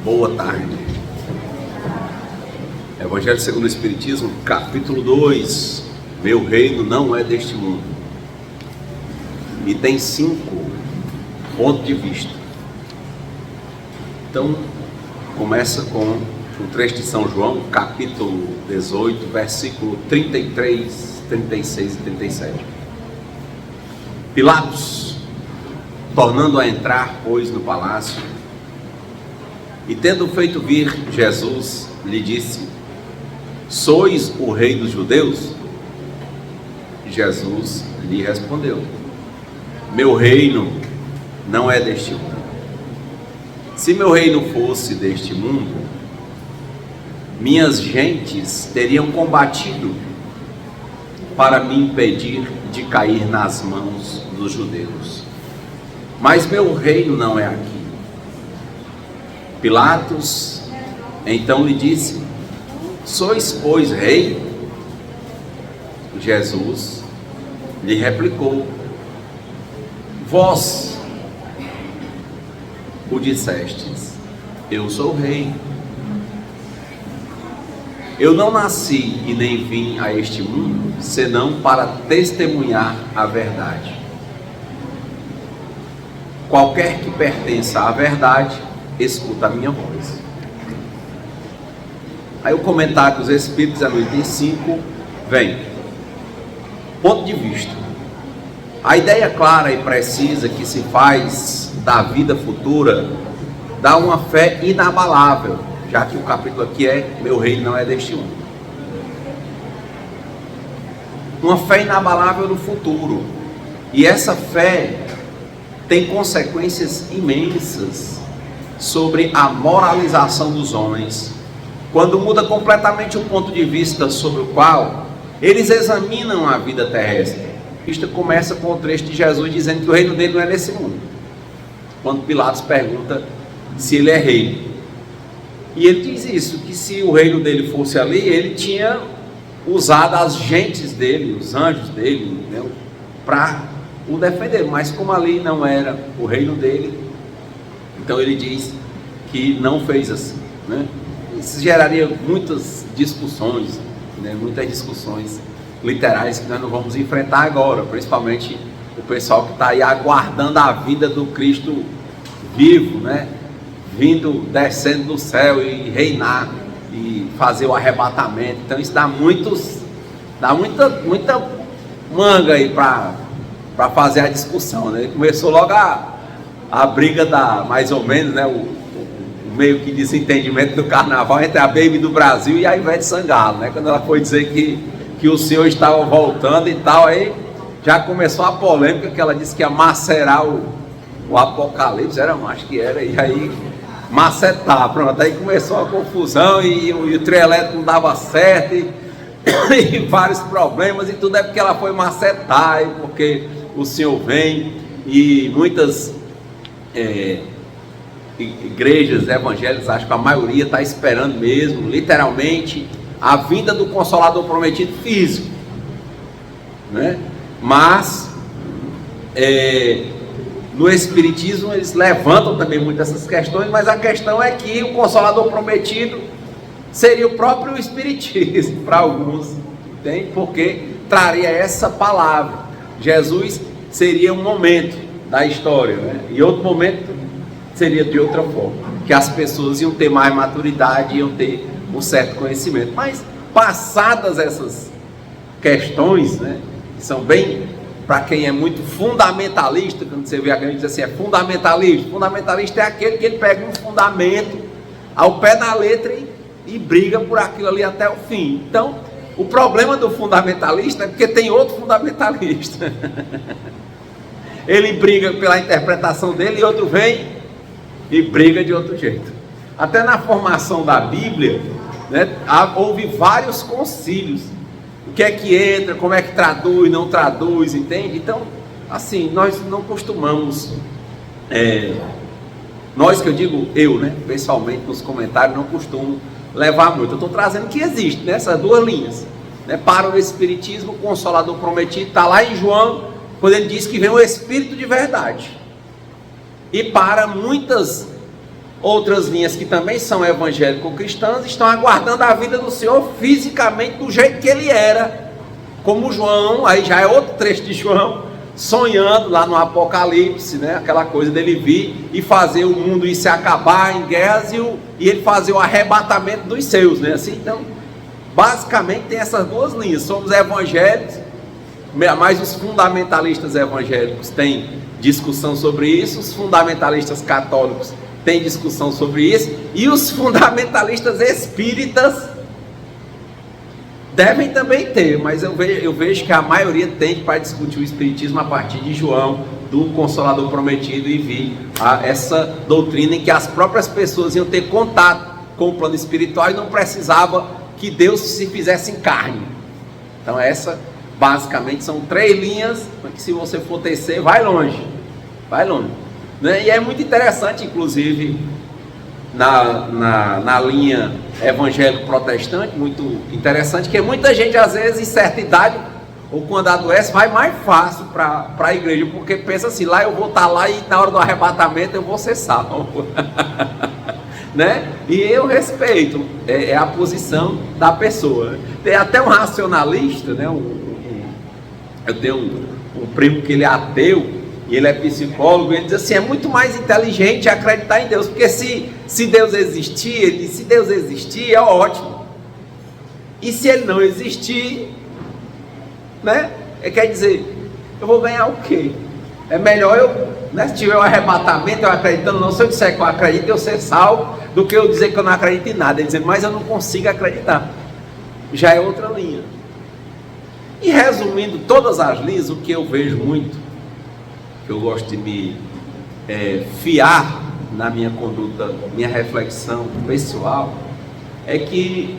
Boa tarde. Evangelho segundo o Espiritismo, capítulo 2. Meu reino não é deste mundo. E tem 5 pontos de vista. Então, começa com o trecho de São João, capítulo 18, versículo 33, 36 e 37. Pilatos, tornando a entrar, pois, no palácio, e tendo feito vir Jesus, lhe disse: sois o rei dos judeus? Jesus lhe respondeu: meu reino não é deste mundo. Se meu reino fosse deste mundo, minhas gentes teriam combatido para me impedir de cair nas mãos dos judeus. Mas meu reino não é aqui. Pilatos então lhe disse: sois, pois, rei? Jesus lhe replicou: vós o dissestes, eu sou rei. Eu não nasci e nem vim a este mundo, senão para testemunhar a verdade. Qualquer que pertença à verdade, escuta a minha voz. Aí o comentário dos Espíritos, no item 5, vem. Ponto de vista. A ideia clara e precisa que se faz da vida futura dá uma fé inabalável, já que o capítulo aqui é meu reino não é deste mundo. Uma fé inabalável no futuro. E essa fé tem consequências imensas sobre a moralização dos homens, quando muda completamente o ponto de vista sobre o qual eles examinam a vida terrestre. Isto começa com o trecho de Jesus dizendo que o reino dele não é nesse mundo, quando Pilatos pergunta se ele é rei. E ele diz isso, que se o reino dele fosse ali, ele tinha usado as gentes dele, os anjos dele, né, para o defender. Mas como ali não era o reino dele, então ele diz que não fez assim, né? Isso geraria muitas discussões, né, muitas discussões literais que nós não vamos enfrentar agora, principalmente o pessoal que está aí aguardando a vinda do Cristo vivo, né, vindo, descendo do céu e reinar e fazer o arrebatamento. Então isso dá muita manga aí para fazer a discussão, né? Começou logo a briga mais ou menos, né, o meio que desentendimento do carnaval entre a Baby do Brasil e a Ivete Sangalo, né? Quando ela foi dizer que o Senhor estava voltando e tal, aí já começou a polêmica, que ela disse que ia macerar o Apocalipse, acho que era, e aí macetar, pronto, aí começou a confusão e o trio elétrico não dava certo e vários problemas, e tudo é porque ela foi macetar, e porque o Senhor vem, e muitas igrejas evangélicas, acho que a maioria está esperando mesmo, literalmente, a vinda do Consolador prometido físico, né? Mas no Espiritismo eles levantam também muito essas questões, mas a questão é que o Consolador prometido seria o próprio Espiritismo para alguns, entende? Porque traria essa palavra. Jesus seria um momento da história, né? E outro momento seria de outra forma, que as pessoas iam ter mais maturidade, iam ter um certo conhecimento. Mas passadas essas questões, né, que são bem, para quem é muito fundamentalista, quando você vê a gente diz assim, é fundamentalista é aquele que ele pega um fundamento ao pé da letra e briga por aquilo ali até o fim. Então, o problema do fundamentalista é porque tem outro fundamentalista. Ele briga pela interpretação dele e outro vem e briga de outro jeito. Até na formação da Bíblia, né, houve vários concílios. O que é que entra, como é que traduz, não traduz, entende? Então, assim, nós não costumamos, nós que eu digo, eu, né, pessoalmente nos comentários, não costumo levar muito. Eu estou trazendo que existe, né, essas duas linhas, né? Para o Espiritismo, o Consolador prometido está lá em João, quando ele diz que vem o Espírito de verdade. E para muitas Outras linhas que também são evangélico-cristãs estão aguardando a vida do Senhor fisicamente do jeito que ele era, como João, aí já é outro trecho de João, sonhando lá no Apocalipse, né? Aquela coisa dele vir e fazer o mundo ir se acabar em guerras e ele fazer o arrebatamento dos seus, né? Assim, então, basicamente tem essas duas linhas. Somos evangélicos, mas os fundamentalistas evangélicos têm discussão sobre isso, os fundamentalistas católicos têm discussão sobre isso, e os fundamentalistas espíritas devem também ter, mas eu vejo que a maioria tende para discutir o espiritismo a partir de João, do Consolador Prometido, e vir a essa doutrina em que as próprias pessoas iam ter contato com o plano espiritual e não precisava que Deus se fizesse em carne. Então essa basicamente são 3 linhas que, se você for tecer, vai longe, né? E é muito interessante, inclusive, na linha evangélico protestante, muito interessante, que muita gente, às vezes, em certa idade, ou quando adoece, vai mais fácil para a igreja, porque pensa assim: lá eu vou estar lá e na hora do arrebatamento eu vou ser salvo. Né? E eu respeito, é a posição da pessoa. Tem até um racionalista, né? Eu tenho um primo que ele é ateu, e ele é psicólogo, e ele diz assim: é muito mais inteligente acreditar em Deus, porque se Deus existir, ele diz, se Deus existir é ótimo, e se ele não existir, né? Quer dizer, eu vou ganhar o quê? É melhor eu, né, se tiver um arrebatamento, eu acreditando, não, se eu disser que eu acredito, eu ser salvo, do que eu dizer que eu não acredito em nada. Ele diz, mas eu não consigo acreditar. Já é outra linha. E resumindo todas as linhas, o que eu vejo muito, que eu gosto de me fiar na minha conduta, minha reflexão pessoal, é que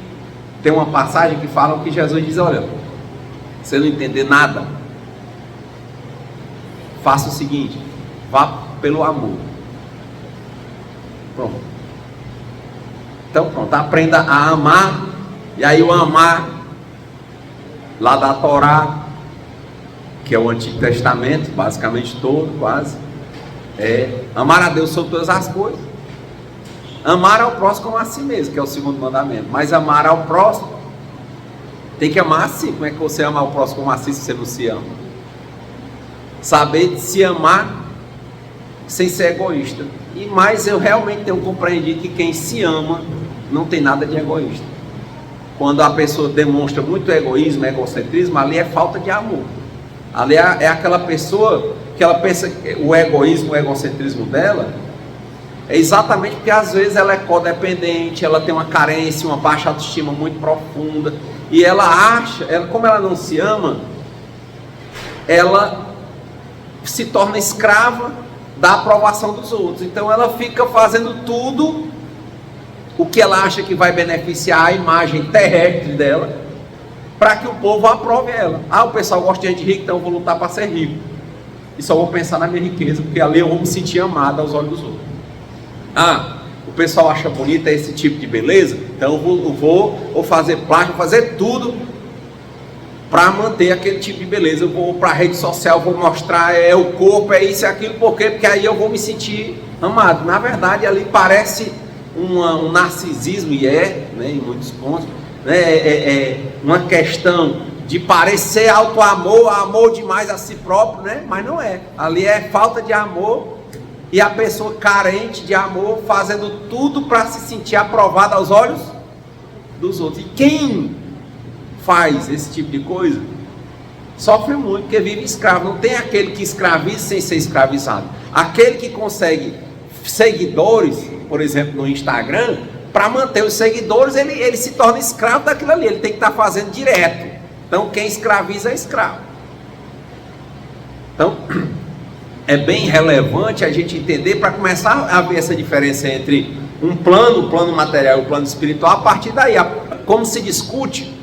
tem uma passagem que fala que Jesus diz: olha, você não entender nada, faça o seguinte, vá pelo amor. Pronto. Então pronto, aprenda a amar. E aí o amar lá da Torá, que é o Antigo Testamento, basicamente todo, quase, é amar a Deus sobre todas as coisas, amar ao próximo como a si mesmo, que é o segundo mandamento. Mas amar ao próximo, tem que amar a si. Como é que você ama ao próximo como a si se você não se ama? Saber se amar sem ser egoísta. E mais, eu realmente tenho compreendido que quem se ama não tem nada de egoísta. Quando a pessoa demonstra muito egoísmo, egocentrismo, ali é falta de amor. Ali é aquela pessoa que ela pensa que o egoísmo, o egocentrismo dela é exatamente porque às vezes ela é codependente, ela tem uma carência, uma baixa autoestima muito profunda, e ela acha, como ela não se ama, ela se torna escrava da aprovação dos outros. Então ela fica fazendo tudo o que ela acha que vai beneficiar a imagem terrestre dela, para que o povo aprove ela. Ah, o pessoal gosta de gente rica, então eu vou lutar para ser rico, e só vou pensar na minha riqueza, porque ali eu vou me sentir amado aos olhos dos outros. Ah, o pessoal acha bonita esse tipo de beleza, então eu vou fazer plástico, fazer tudo para manter aquele tipo de beleza. Eu vou para a rede social, vou mostrar o corpo, é isso e aquilo. Por quê? Porque aí eu vou me sentir amado. Na verdade, ali parece um narcisismo, e né, em muitos pontos, né, uma questão de parecer auto-amor, amor demais a si próprio, né? Mas não é. Ali é falta de amor, e a pessoa carente de amor fazendo tudo para se sentir aprovada aos olhos dos outros. E quem faz esse tipo de coisa sofre muito, porque vive escravo. Não tem aquele que escraviza sem ser escravizado. Aquele que consegue seguidores, por exemplo, no Instagram, para manter os seguidores, ele se torna escravo daquilo ali. Ele tem que estar fazendo direto. Então quem escraviza é escravo. Então é bem relevante a gente entender, para começar a ver essa diferença entre o plano material e o plano espiritual. A partir daí, como se discute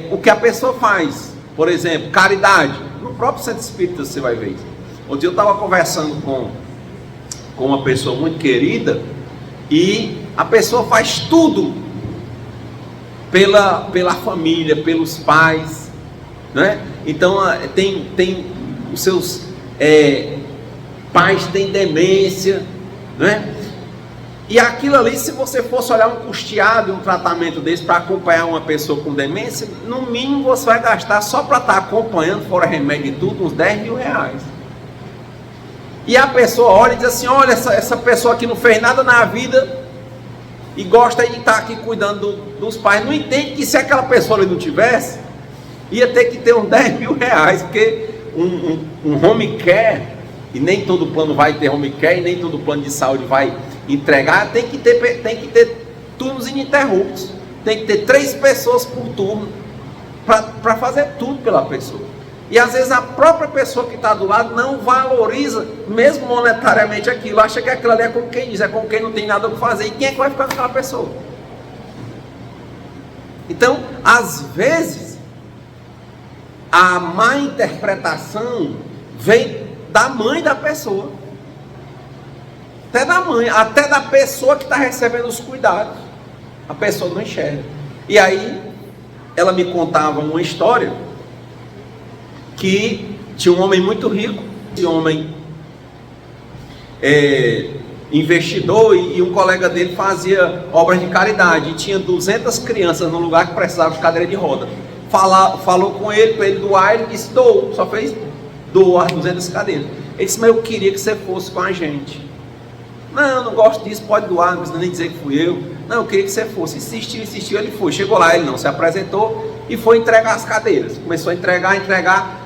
o que a pessoa faz. Por exemplo, caridade. No próprio centro espírita você vai ver isso. Outro dia eu estava conversando com uma pessoa muito querida, e a pessoa faz tudo pela família, pelos pais, né? Então tem os seus pais têm demência, né? E aquilo ali, se você fosse olhar um custeado, um tratamento desse para acompanhar uma pessoa com demência, no mínimo você vai gastar só para estar acompanhando, fora remédio e tudo, uns 10 mil reais. E a pessoa olha e diz assim, olha, essa pessoa aqui não fez nada na vida e gosta de estar aqui cuidando dos pais. Não entende que se aquela pessoa ali não tivesse, ia ter que ter uns 10 mil reais, porque um home care, e nem todo plano vai ter home care, e nem todo plano de saúde vai entregar, tem que ter turnos ininterruptos, tem que ter 3 pessoas por turno, para fazer tudo pela pessoa. E às vezes a própria pessoa que está do lado não valoriza, mesmo monetariamente, aquilo, acha que aquilo ali é como quem diz, é como quem não tem nada para fazer, e quem é que vai ficar com aquela pessoa? Então, às vezes, a má interpretação vem da mãe da pessoa, até da mãe, até da pessoa que está recebendo os cuidados, a pessoa não enxerga. E aí, ela me contava uma história, que tinha um homem muito rico, esse homem investidor, e um colega dele fazia obras de caridade, e tinha 200 crianças no lugar que precisavam de cadeira de roda. Falou com ele, para ele doar, ele disse, doou, só fez doar 200 cadeiras. Ele disse, mas eu queria que você fosse com a gente. Não gosto disso, pode doar, não precisa nem dizer que fui eu. Não, eu queria que você fosse. Insistiu, ele foi. Chegou lá, ele não se apresentou e foi entregar as cadeiras. Começou a entregar.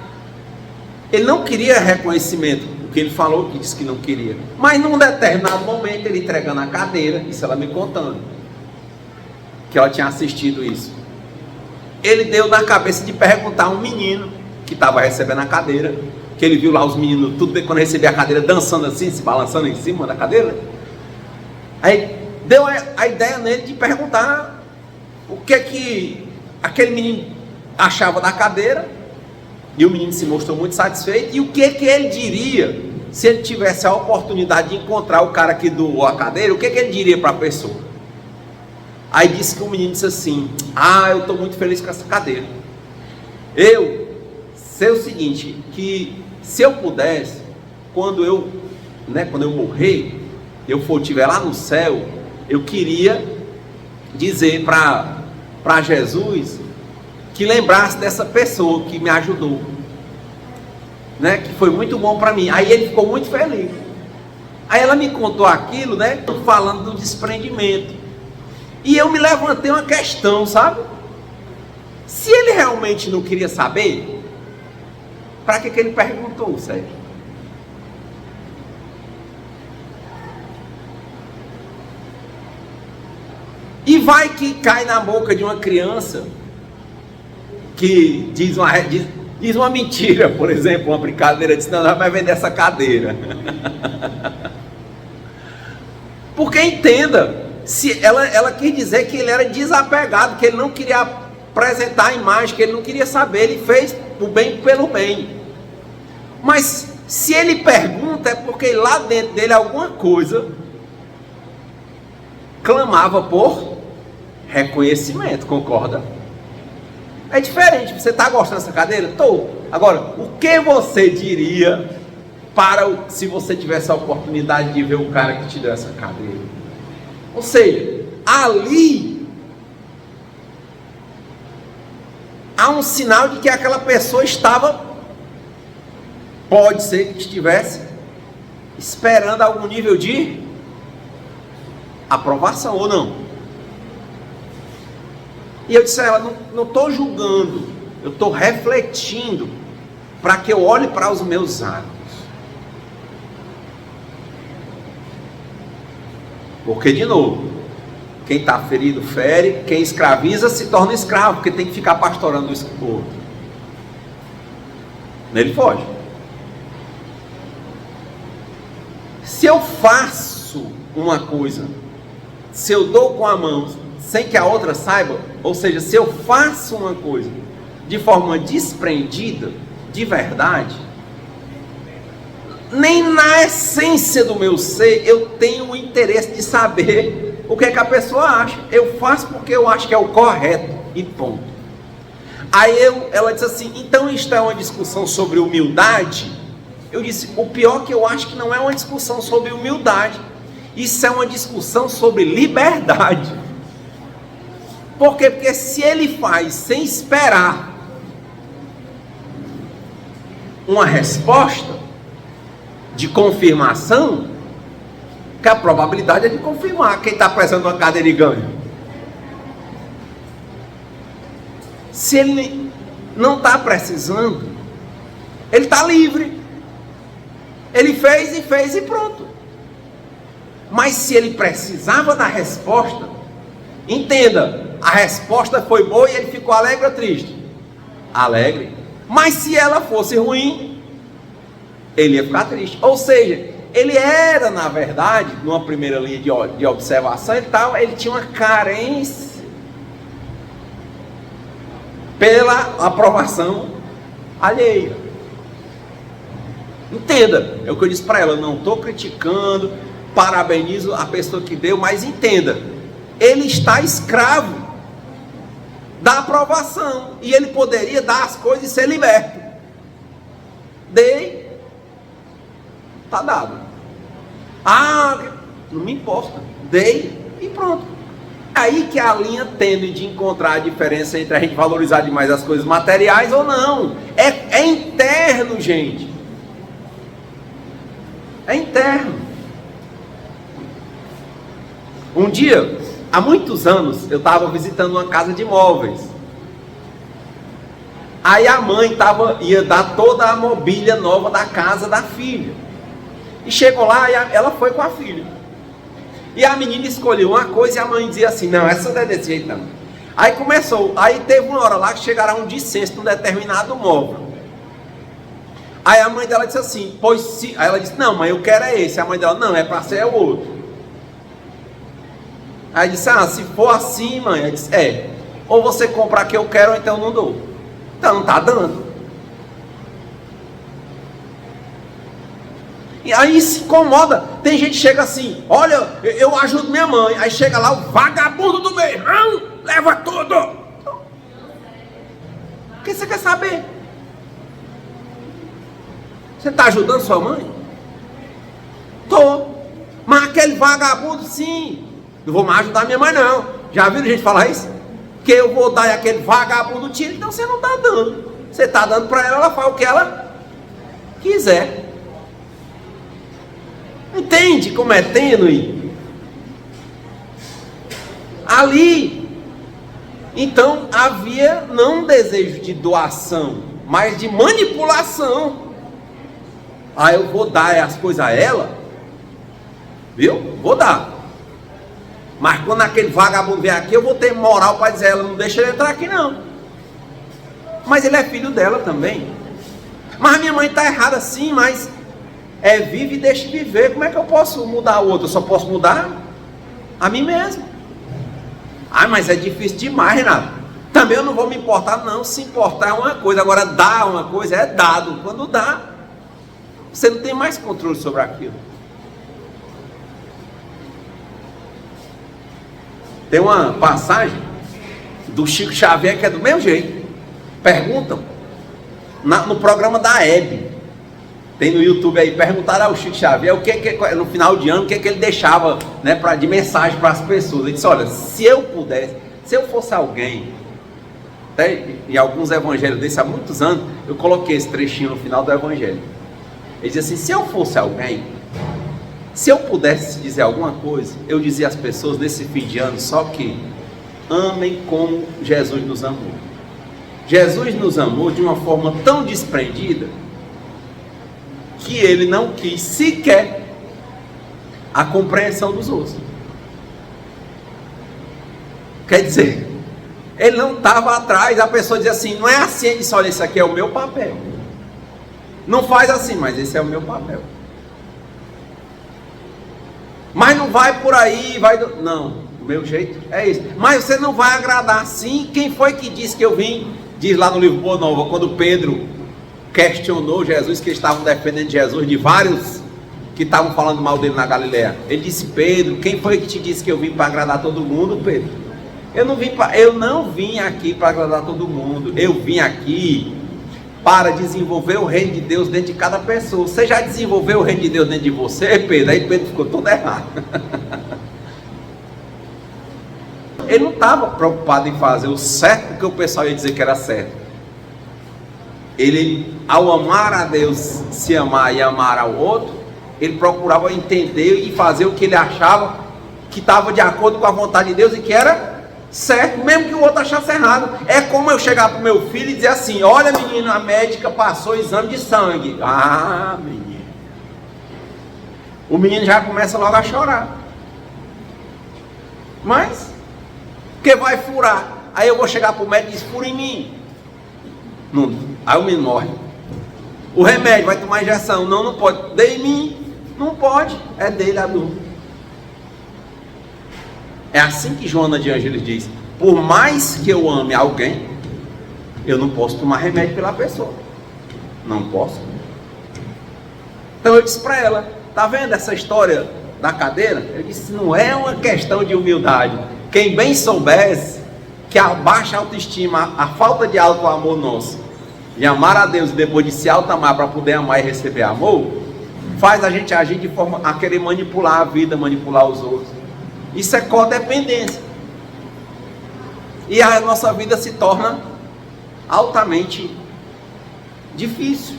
Ele não queria reconhecimento, o que ele falou, que disse que não queria. Mas num determinado momento, ele entregando a cadeira, isso ela me contando, que ela tinha assistido isso. Ele deu na cabeça de perguntar a um menino que estava recebendo a cadeira, que ele viu lá os meninos, tudo bem, quando recebia a cadeira, dançando assim, se balançando em cima da cadeira. Aí deu a ideia nele de perguntar o que aquele menino achava da cadeira. E o menino se mostrou muito satisfeito. E o que ele diria se ele tivesse a oportunidade de encontrar o cara que doou a cadeira? O que ele diria para a pessoa? Aí disse que o menino disse assim, eu estou muito feliz com essa cadeira. Eu sei o seguinte, que se eu pudesse, quando eu morrer, estiver lá no céu, eu queria dizer para Jesus que lembrasse dessa pessoa que me ajudou, né, que foi muito bom para mim. Aí ele ficou muito feliz. Aí ela me contou aquilo, né, falando do desprendimento. E eu me levantei uma questão, sabe? Se ele realmente não queria saber, para que ele perguntou, Sérgio? E vai que cai na boca de uma criança que diz uma mentira, por exemplo, uma brincadeira, diz, não vai vender essa cadeira. Porque entenda, se ela quis dizer que ele era desapegado, que ele não queria apresentar a imagem, que ele não queria saber, ele fez o bem pelo bem. Mas se ele pergunta, é porque lá dentro dele alguma coisa clamava por reconhecimento, concorda? É diferente. Você está gostando dessa cadeira? Estou. Agora, o que você diria se você tivesse a oportunidade de ver o cara que te deu essa cadeira? Ou seja, ali há um sinal de que aquela pessoa pode ser que estivesse esperando algum nível de aprovação ou não. E eu disse a ela, não estou julgando, eu estou refletindo para que eu olhe para os meus atos. Porque, de novo, quem está ferido fere, quem escraviza se torna escravo, porque tem que ficar pastorando o outro. Ele foge. Se eu faço uma coisa, se eu dou com a mão sem que a outra saiba, ou seja, se eu faço uma coisa de forma desprendida, de verdade, nem na essência do meu ser eu tenho o interesse de saber o que é que a pessoa acha. Eu faço porque eu acho que é o correto e ponto. Aí ela disse assim, então isto é uma discussão sobre humildade? Eu disse, o pior que eu acho que não é uma discussão sobre humildade. Isso é uma discussão sobre liberdade. Por quê? Porque se ele faz sem esperar uma resposta de confirmação, que a probabilidade é de confirmar. Quem está precisando de uma cadeira e ganha. Se ele não está precisando, ele está livre. Ele fez e pronto. Mas se ele precisava da resposta, entenda, a resposta foi boa e ele ficou alegre ou triste? Alegre. Mas se ela fosse ruim, ele ia ficar triste. Ou seja, ele era, na verdade, numa primeira linha de observação, ele tinha uma carência pela aprovação alheia. Entenda, é o que eu disse para ela, eu não estou criticando, parabenizo a pessoa que deu, mas entenda, ele está escravo da aprovação, e ele poderia dar as coisas e ser liberto. Dei, está dado. Não me importa, dei e pronto. Aí que a linha tende de encontrar a diferença entre a gente valorizar demais as coisas materiais ou não. É interno, gente. É interno. Um dia, há muitos anos, eu estava visitando uma casa de imóveis. Aí a mãe ia dar toda a mobília nova da casa da filha. E chegou lá e ela foi com a filha. E a menina escolheu uma coisa e a mãe dizia assim, não, essa não é desse jeito não. Aí teve uma hora lá que chegaram a um dissenso num determinado móvel. Aí a mãe dela disse assim, aí ela disse, não mãe, eu quero é esse. A mãe dela, não, é para ser o outro. Aí disse, se for assim mãe, ela disse, ou você compra a que eu quero ou então não dou. Então não está dando. E aí se incomoda. Tem gente que chega assim, olha, eu ajudo minha mãe. Aí chega lá o vagabundo do meu irmão, leva tudo. O que você quer saber? Você está ajudando sua mãe? Tô. Mas aquele vagabundo, sim. Não vou mais ajudar minha mãe não. Já viram gente falar isso? Que eu vou dar aquele vagabundo tiro. Então você não está dando. Você está dando para ela, ela faz o que ela quiser. Entende como é tênue? Ali, então, havia não um desejo de doação, mas de manipulação. Eu vou dar as coisas a ela, viu? Vou dar. Mas quando aquele vagabundo vier aqui, eu vou ter moral para dizer a ela, não deixa ele entrar aqui não. Mas ele é filho dela também. Mas minha mãe está errada sim, mas... vive e deixe viver. Como é que eu posso mudar o outro? Eu só posso mudar a mim mesmo. Mas é difícil demais, Renato. Também eu não vou me importar, não. Se importar é uma coisa, agora dar uma coisa é dado. Quando dá, você não tem mais controle sobre aquilo. Tem uma passagem do Chico Xavier que é do mesmo jeito. Perguntam no programa da Hebe. Tem no YouTube aí, perguntaram ao Chico Xavier no final de ano, o que ele deixava, né, de mensagem para as pessoas. Ele disse, olha, se eu fosse alguém, até em alguns evangelhos desses há muitos anos, eu coloquei esse trechinho no final do evangelho. Ele diz assim, se eu fosse alguém, se eu pudesse dizer alguma coisa, eu dizia às pessoas nesse fim de ano, só que amem como Jesus nos amou. Jesus nos amou de uma forma tão desprendida, que ele não quis sequer a compreensão dos outros. Quer dizer, ele não estava atrás, a pessoa dizia assim, não é assim, ele disse, olha, esse aqui é o meu papel. Não faz assim, mas esse é o meu papel. Mas não vai por aí, não, o meu jeito é isso. Mas você não vai agradar. Sim, quem foi que disse que eu vim? Diz lá no livro Boa Nova, quando Pedro questionou Jesus, que estavam defendendo Jesus de vários que estavam falando mal dele na Galileia. Ele disse, Pedro, quem foi que te disse que eu vim para agradar todo mundo, Pedro? Eu não vim aqui para agradar todo mundo. Eu vim aqui para desenvolver o reino de Deus dentro de cada pessoa. Você já desenvolveu o reino de Deus dentro de você, Pedro? Aí Pedro ficou todo errado. Ele não estava preocupado em fazer o certo porque o pessoal ia dizer que era certo. Ele, ao amar a Deus, se amar e amar ao outro, ele procurava entender e fazer o que ele achava que estava de acordo com a vontade de Deus e que era certo, mesmo que o outro achasse errado. É como eu chegar para o meu filho e dizer assim: olha, menino, a médica passou exame de sangue. Ah, menino. O menino já começa logo a chorar. Mas, porque vai furar. Aí eu vou chegar para o médico e diz: fura em mim. Não, aí o menino morre. O remédio, vai tomar injeção. Não, não pode. Dê em mim. Não pode. É dele, adulto. É assim que Joana de Ângeles diz: por mais que eu ame alguém, eu não posso tomar remédio pela pessoa. Não posso. Então eu disse para ela: tá vendo essa história da cadeira? Eu disse: não é uma questão de humildade. Quem bem soubesse que a baixa autoestima, a falta de alto amor nosso, de amar a Deus e depois de se alto-amar para poder amar e receber amor, faz a gente agir de forma a querer manipular a vida, manipular os outros. Isso é codependência. E a nossa vida se torna altamente difícil.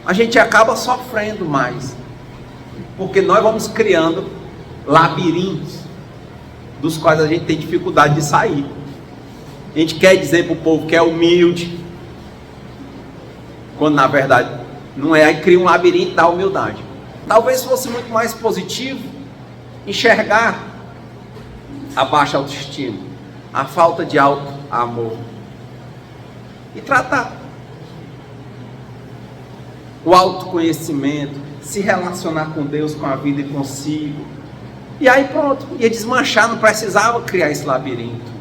A gente acaba sofrendo mais, porque nós vamos criando labirintos dos quais a gente tem dificuldade de sair. A gente quer dizer para o povo que é humilde, quando na verdade não é. Aí cria um labirinto da humildade. Talvez fosse muito mais positivo enxergar a baixa autoestima, a falta de alto amor, e tratar o autoconhecimento, se relacionar com Deus, com a vida e consigo. E aí pronto, ia desmanchar, não precisava criar esse labirinto.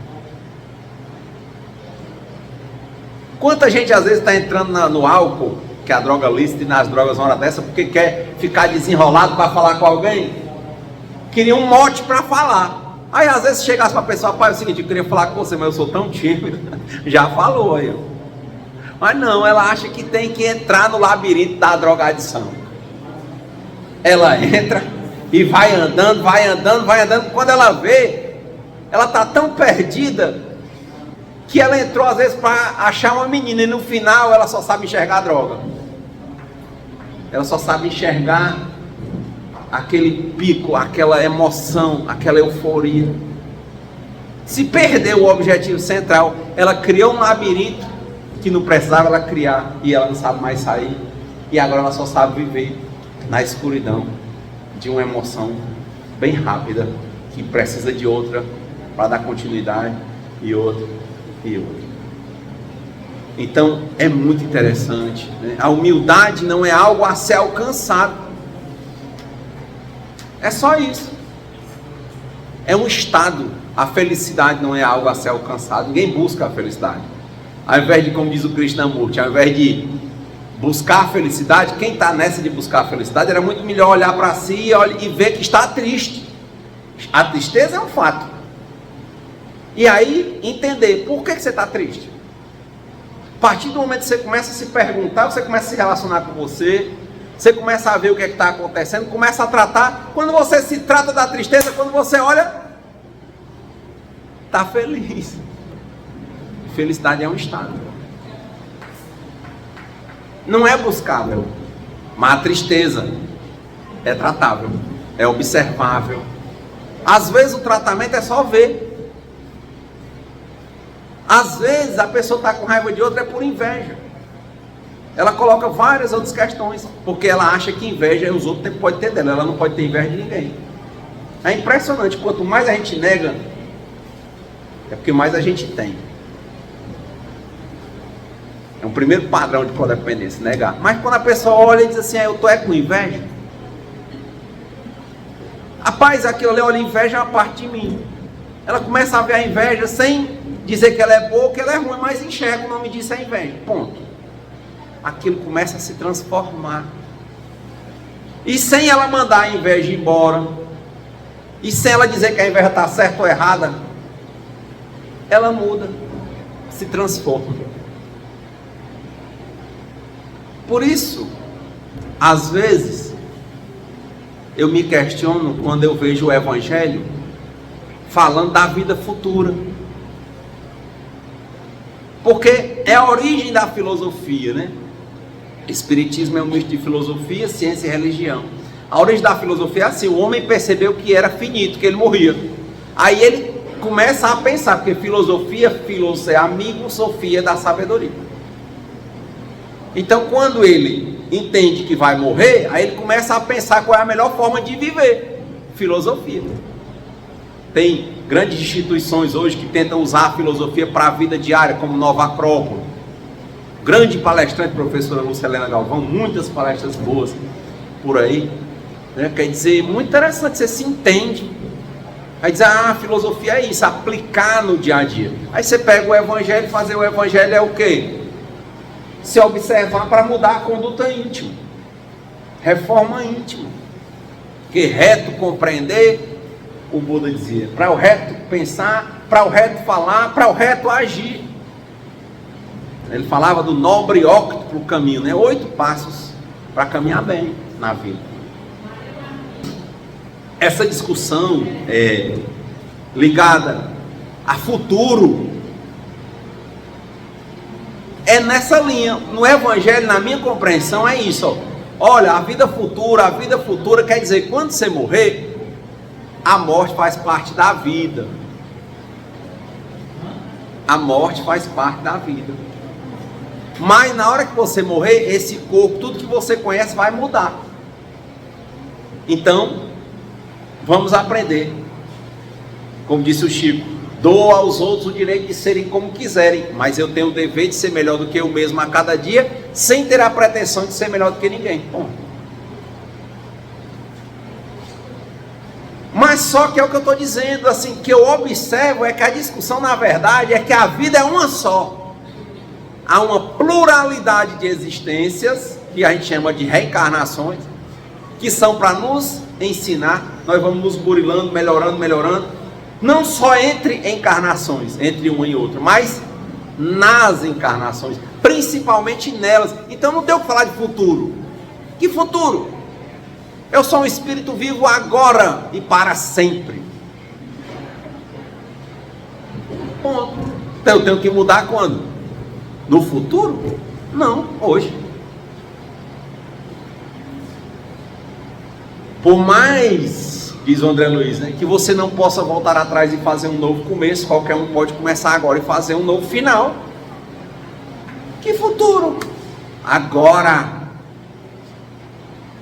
Quanta gente às vezes está entrando no álcool, que é a droga lícita, e nas drogas uma hora dessa, porque quer ficar desenrolado para falar com alguém? Queria um mote para falar. Aí às vezes chegasse para a pessoa: pai, é o seguinte, eu queria falar com você, mas eu sou tão tímido. Já falou aí. Mas não, ela acha que tem que entrar no labirinto da drogadição. Ela entra e vai andando, vai andando, vai andando. Quando ela vê, ela está tão perdida que ela entrou às vezes para achar uma menina e no final ela só sabe enxergar a droga. Ela só sabe enxergar aquele pico, aquela emoção, aquela euforia. Se perdeu o objetivo central, ela criou um labirinto que não precisava ela criar e ela não sabe mais sair. E agora ela só sabe viver na escuridão de uma emoção bem rápida que precisa de outra para dar continuidade, e outra e outra. Então é muito interessante, né? A humildade não é algo a ser alcançado. É só isso. É um estado. A felicidade não é algo a ser alcançado. Ninguém busca a felicidade. Ao invés de, como diz o Krishnamurti, ao invés de buscar a felicidade, quem está nessa de buscar a felicidade, era muito melhor olhar para si e ver que está triste. A tristeza é um fato. E aí entender por que você está triste. A partir do momento que você começa a se perguntar, você começa a se relacionar com você, você começa a ver o que está acontecendo, começa a tratar. Quando você se trata da tristeza, quando você olha, está feliz. Felicidade é um estado. Não é buscável, mas a tristeza é tratável, é observável. Às vezes o tratamento é só ver. Às vezes a pessoa está com raiva de outra é por inveja. Ela coloca várias outras questões, porque ela acha que inveja os outros podem ter dela, ela não pode ter inveja de ninguém. É impressionante, quanto mais a gente nega, é porque mais a gente tem. É um primeiro padrão de codependência, negar. Mas quando a pessoa olha e diz assim: eu estou com inveja. Rapaz, aquilo ali, olha, inveja é uma parte de mim. Ela começa a ver a inveja sem dizer que ela é boa ou que ela é ruim, mas enxerga, o nome disso é inveja, ponto. Aquilo começa a se transformar. E sem ela mandar a inveja embora, e sem ela dizer que a inveja está certa ou errada, ela muda, se transforma. Por isso, às vezes, eu me questiono quando eu vejo o Evangelho falando da vida futura. Porque é a origem da filosofia, né? Espiritismo é um misto de filosofia, ciência e religião. A origem da filosofia é assim: o homem percebeu que era finito, que ele morria. Aí ele começa a pensar, porque filosofia, filos é amigo, sofia é da sabedoria. Então quando ele entende que vai morrer, aí ele começa a pensar qual é a melhor forma de viver. Filosofia. Tem grandes instituições hoje que tentam usar a filosofia para a vida diária, como Nova Acrópole. Grande palestrante, professora Lúcia Helena Galvão, muitas palestras boas por aí, né? Quer dizer, muito interessante, você se entende. Aí diz, a filosofia é isso, aplicar no dia a dia. Aí você pega o Evangelho, fazer o Evangelho é o quê? Se observar para mudar a conduta íntima, reforma íntima. Porque reto compreender, o Buda dizia, para o reto pensar, para o reto falar, para o reto agir. Ele falava do nobre óctuplo caminho, né? 8 passos para caminhar bem na vida. Essa discussão ligada a futuro é nessa linha. No Evangelho, na minha compreensão, é isso. Ó. Olha, a vida futura quer dizer, quando você morrer, a morte faz parte da vida. A morte faz parte da vida. Mas na hora que você morrer, esse corpo, tudo que você conhece vai mudar. Então, vamos aprender. Como disse o Chico, dou aos outros o direito de serem como quiserem, mas eu tenho o dever de ser melhor do que eu mesmo a cada dia, sem ter a pretensão de ser melhor do que ninguém. Bom. Mas só que é o que eu estou dizendo, assim, que eu observo é que a discussão, na verdade, é que a vida é uma só. Há uma pluralidade de existências, que a gente chama de reencarnações, que são para nos ensinar. Nós vamos nos burilando, melhorando, não só entre encarnações, entre uma e outra, mas nas encarnações, principalmente nelas. Então não tem o que falar de futuro. Que futuro? Eu sou um espírito vivo agora e para sempre. Ponto. Então eu tenho que mudar quando? No futuro? Não, hoje. Por mais, diz o André Luiz, né, que você não possa voltar atrás e fazer um novo começo, qualquer um pode começar agora e fazer um novo final. Que futuro? Agora.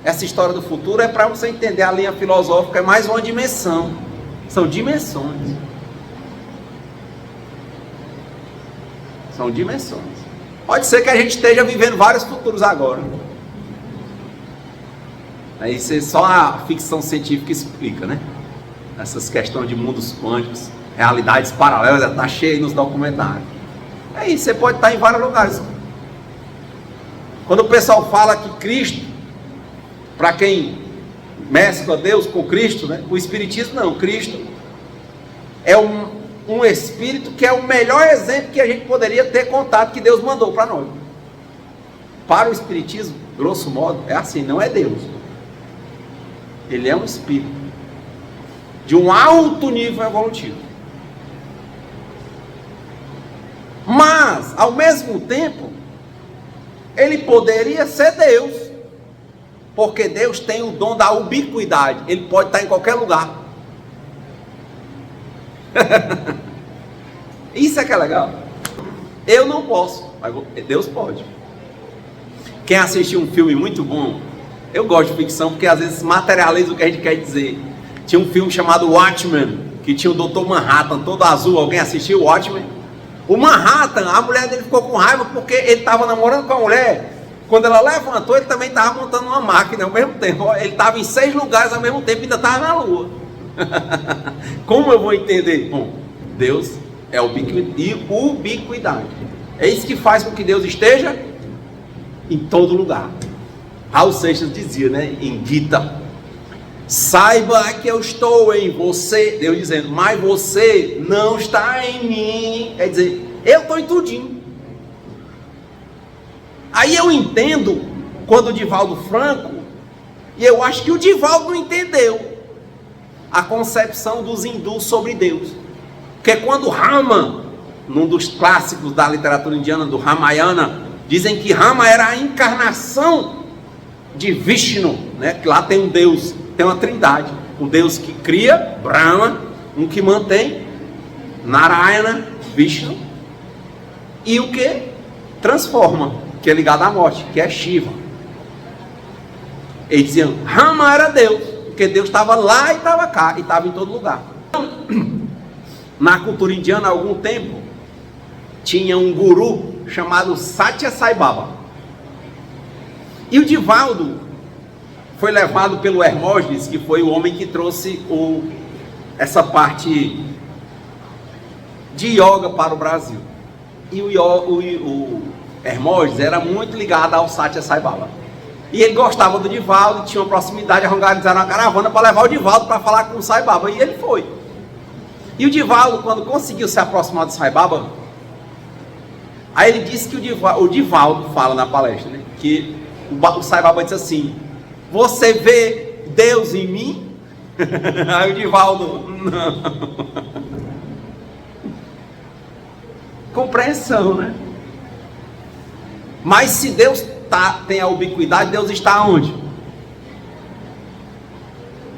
Essa história do futuro é para você entender a linha filosófica, é mais uma dimensão. São dimensões. São dimensões. Pode ser que a gente esteja vivendo vários futuros agora. Aí isso é só a ficção científica explica, né? Essas questões de mundos quânticos, realidades paralelas, está cheio nos documentários. É isso, você pode estar em vários lugares. Quando o pessoal fala que Cristo, para quem mescla Deus com Cristo, né? O Espiritismo não, Cristo é um Espírito que é o melhor exemplo que a gente poderia ter contato que Deus mandou para nós. Para o Espiritismo, grosso modo, é assim, não é Deus. Ele é um Espírito de um alto nível evolutivo. Mas, ao mesmo tempo, ele poderia ser Deus. Porque Deus tem o dom da ubiquidade. Ele pode estar em qualquer lugar. Isso é que é legal. Eu não posso, mas Deus pode. Quem assistiu um filme muito bom, eu gosto de ficção porque às vezes materializa o que a gente quer dizer. Tinha um filme chamado Watchmen, que tinha o Dr. Manhattan todo azul. Alguém assistiu o Watchmen? O Manhattan, a mulher dele ficou com raiva porque ele estava namorando com a mulher. Quando ela levantou, ele também estava montando uma máquina ao mesmo tempo. Ele estava em 6 lugares ao mesmo tempo e ainda estava na lua. Como eu vou entender? Bom, Deus é ubiquidade. É isso que faz com que Deus esteja em todo lugar. Raul Seixas dizia, né, em Gita: saiba que eu estou em você. Deus dizendo, mas você não está em mim. Quer dizer, eu estou em tudinho. Aí eu entendo quando o Divaldo Franco, e eu acho que o Divaldo não entendeu a concepção dos hindus sobre Deus. Porque quando Rama, num dos clássicos da literatura indiana, do Ramayana, dizem que Rama era a encarnação de Vishnu, né? Que lá tem um Deus, tem uma trindade, o Deus que cria, Brahma, um que mantém, Narayana, Vishnu, e o que transforma, que é ligado à morte, que é Shiva. Eles diziam, Rama era Deus, porque Deus estava lá e estava cá, e estava em todo lugar. Na cultura indiana, há algum tempo, tinha um guru chamado Satya Sai Baba. E o Divaldo foi levado pelo Hermógenes, que foi o homem que trouxe essa parte de yoga para o Brasil. E o Hermógenes era muito ligado ao Satya Sai Baba. E ele gostava do Divaldo, tinha uma proximidade, organizaram uma caravana para levar o Divaldo para falar com o Sai Baba. E ele foi. E o Divaldo, quando conseguiu se aproximar do Sai Baba, aí ele disse que o Divaldo fala na palestra, né, que o Sai Baba disse assim, você vê Deus em mim? Aí o Divaldo, não. Compreensão, né? Mas se Deus tem a ubiquidade, Deus está onde?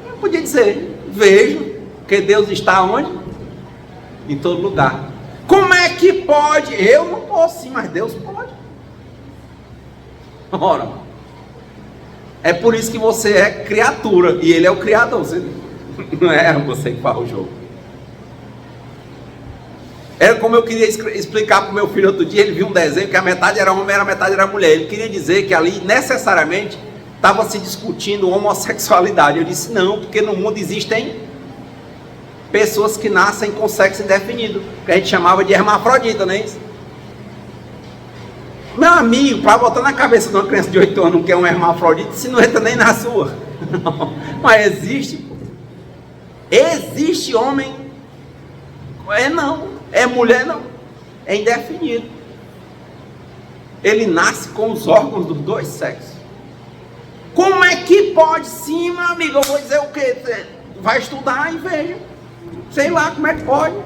Eu podia dizer, vejo, que Deus está onde? Em todo lugar. Como é que pode? Eu não posso sim, mas Deus pode. Ora, é por isso que você é criatura e Ele é o Criador. Não é você que faz o jogo. Era como eu queria explicar para o meu filho outro dia. Ele viu um desenho que a metade era homem e a metade era mulher. Ele queria dizer que ali necessariamente estava se discutindo homossexualidade. Eu disse não, porque no mundo existem pessoas que nascem com sexo indefinido, que a gente chamava de hermafrodita, não é isso? Meu amigo, para botar na cabeça de uma criança de 8 anos que é um hermafrodita, se não entra nem na sua. Mas existe. Existe homem. Não. É mulher não. É indefinido. Ele nasce com os órgãos dos dois sexos. Como é que pode? Sim, meu amigo, eu vou dizer o quê? Vai estudar e veja. Sei lá como é que pode.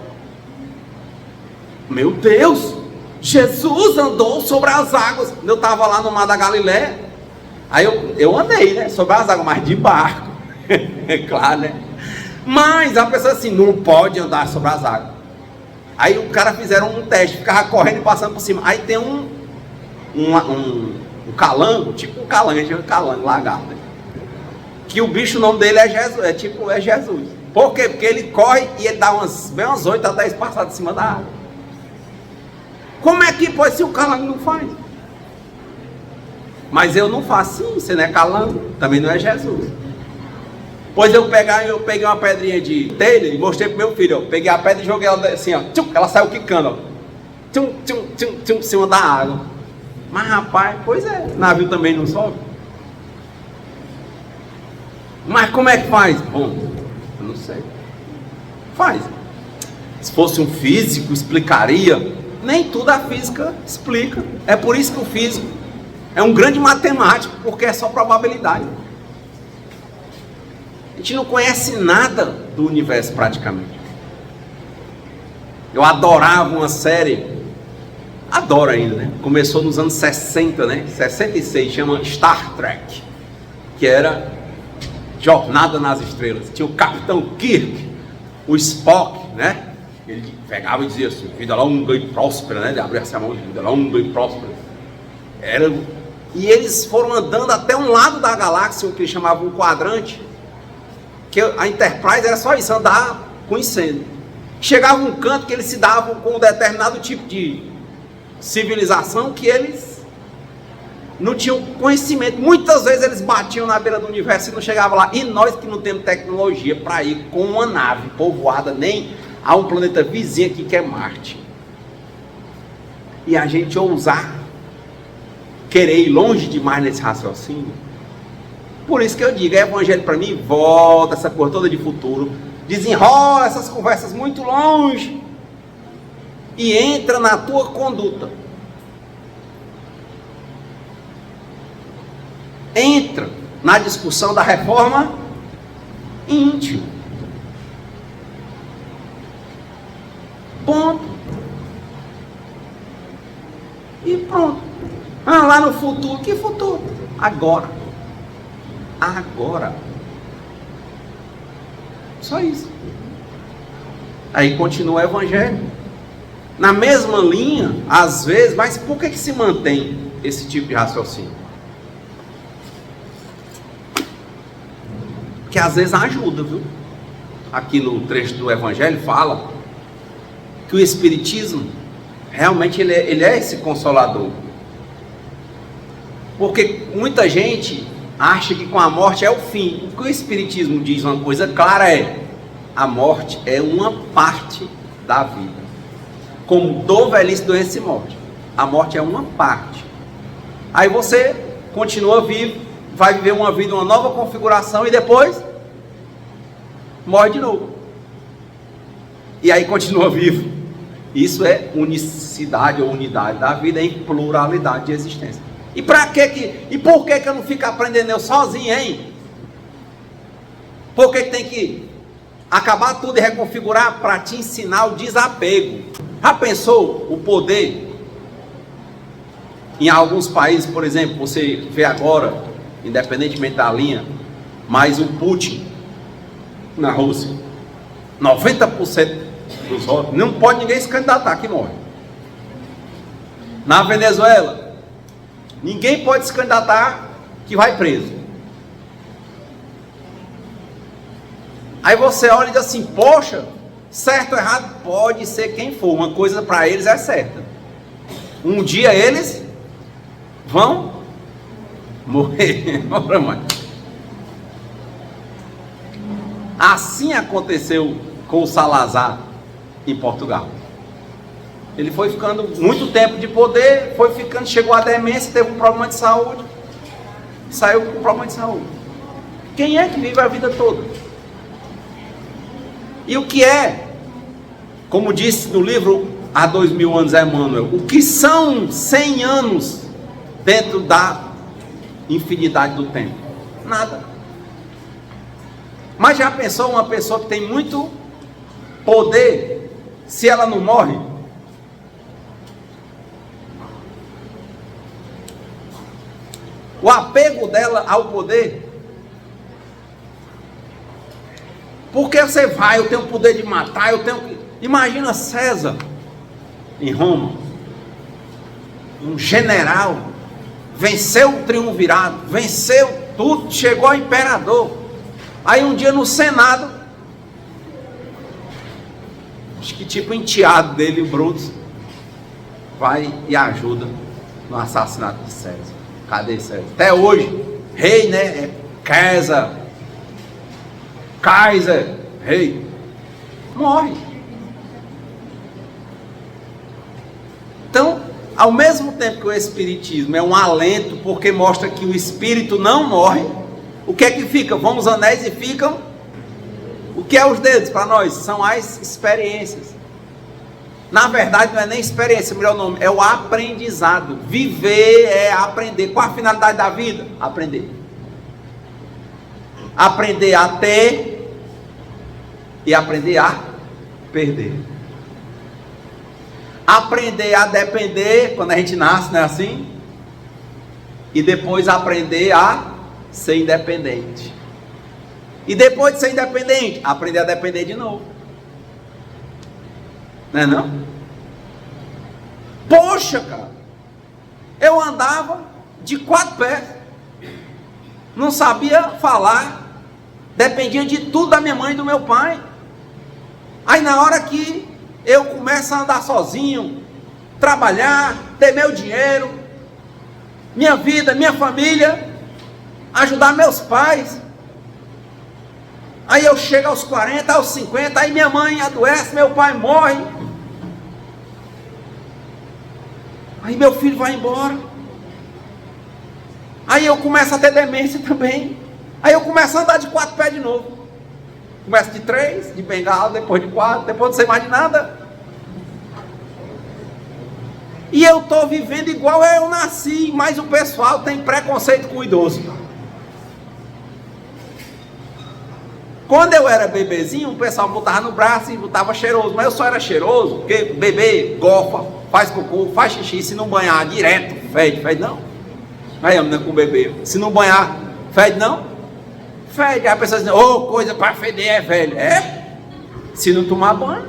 Meu Deus, Jesus andou sobre as águas. Eu estava lá no Mar da Galileia. Aí eu andei, né? Sobre as águas, mas de barco. É claro, né? Mas a pessoa assim, não pode andar sobre as águas. Aí o cara fizeram um teste, ficava correndo e passando por cima. Aí tem um calango, tipo um calango, lagarto. Que o bicho, o nome dele é Jesus, é Jesus. Por quê? Porque ele corre e ele dá bem umas 8 a 10 passadas em cima da água. Como é que pode, se o calango não faz? Mas eu não faço sim, você não é calango, também não é Jesus. Pois eu peguei uma pedrinha de telha e mostrei pro meu filho, ó. Peguei a pedra e joguei ela assim, ó. Tchum, ela saiu quicando, ó. Tchum, tchum, tchum, tchum, em cima da água. Mas rapaz, pois é, navio também não sobe. Mas como é que faz? Bom, eu não sei. Faz. Se fosse um físico, explicaria. Nem tudo a física explica. É por isso que o físico é um grande matemático, porque é só probabilidade. A gente não conhece nada do universo praticamente. Eu adorava uma série, adoro ainda, né? Começou nos anos 60, né? 66, chama Star Trek, que era Jornada nas Estrelas. Tinha o Capitão Kirk, o Spock, né? Ele pegava e dizia assim, vida longa e próspera, né? Ele abria essa mão, vida longa e próspera. E eles foram andando até um lado da galáxia, o que eles chamavam um quadrante, que a Enterprise era só isso, andar com incêndio. Chegava um canto que eles se davam com um determinado tipo de civilização que eles não tinham conhecimento. Muitas vezes eles batiam na beira do universo e não chegavam lá. E nós que não temos tecnologia para ir com uma nave povoada nem a um planeta vizinho aqui que é Marte. E a gente ousar querer ir longe demais nesse raciocínio. Por isso que eu digo, evangelho para mim, volta essa coisa toda de futuro, desenrola essas conversas muito longe e entra na tua conduta. entra na discussão da reforma íntima. Ponto. E pronto. Lá no futuro. Que futuro? Agora. Agora. Só isso. Aí continua o evangelho. Na mesma linha, às vezes, mas por que se mantém esse tipo de raciocínio? Porque às vezes ajuda, viu? Aqui no trecho do evangelho fala que o Espiritismo realmente ele é esse consolador. Porque muita gente acha que com a morte é o fim. O que o Espiritismo diz uma coisa clara é: a morte é uma parte da vida. Como dor, velhice, doença e morte. A morte é uma parte. Aí você continua vivo, vai viver uma vida, uma nova configuração e depois morre de novo. E aí continua vivo. Isso é unicidade ou unidade da vida em pluralidade de existência. E por que eu não fico aprendendo eu sozinho, hein? Por que tem que acabar tudo e reconfigurar para te ensinar o desapego? Já pensou o poder? Em alguns países, por exemplo, você vê agora, independentemente da linha, mas o Putin na Rússia, 90% dos votos, não pode ninguém se candidatar que morre. Na Venezuela, ninguém pode se candidatar que vai preso. Aí você olha e diz assim: poxa, certo ou errado, pode ser quem for, uma coisa para eles é certa: um dia eles vão morrer. Assim aconteceu com o Salazar em Portugal. Ele foi ficando muito tempo de poder, foi ficando, chegou à demência, teve um problema de saúde, saiu com um problema de saúde. Quem é que vive a vida toda? E o que é, como disse no livro Há 2000 anos, Emmanuel, o que são 100 anos dentro da infinidade do tempo? Nada. Mas já pensou uma pessoa que tem muito poder, se ela não morre? O apego dela ao poder. Porque você vai, eu tenho o poder de matar, eu tenho que... Imagina César, em Roma, um general, venceu o triunvirato, venceu tudo, chegou ao imperador. Aí um dia no Senado, acho que tipo enteado dele, o Brutus, vai e ajuda no assassinato de César. Cadê César? Até hoje, rei, né? É Kaiser, rei, morre. Então, ao mesmo tempo que o Espiritismo é um alento, porque mostra que o espírito não morre, o que é que fica? Vão os anéis e ficam. O que é os dedos para nós? São as experiências. Na verdade não é nem experiência, melhor nome, é o aprendizado. Viver é aprender. Qual a finalidade da vida? Aprender. Aprender a ter e aprender a perder. Aprender a depender quando a gente nasce, não é assim? E depois aprender a ser independente. E depois de ser independente, aprender a depender de novo. Não é não? Poxa, cara, eu andava de 4 pés, não sabia falar, dependia de tudo da minha mãe e do meu pai. Aí na hora que eu começo a andar sozinho, trabalhar, ter meu dinheiro, minha vida, minha família, ajudar meus pais, aí eu chego aos 40, aos 50, aí minha mãe adoece, meu pai morre, aí meu filho vai embora, aí eu começo a ter demência também, aí eu começo a andar de 4 pés de novo, começo de 3, de bengala, depois de 4, depois não sei mais de nada, e eu estou vivendo igual eu nasci, mas o pessoal tem preconceito com o idoso. Quando eu era bebezinho, o pessoal botava no braço e botava cheiroso, mas eu só era cheiroso porque bebê gofa, faz cocô, faz xixi, se não banhar direto, fede não. Aí a menina com o bebê, se não banhar, fede não? Fede. Aí a pessoa diz, coisa para feder é velho. É? Se não tomar banho.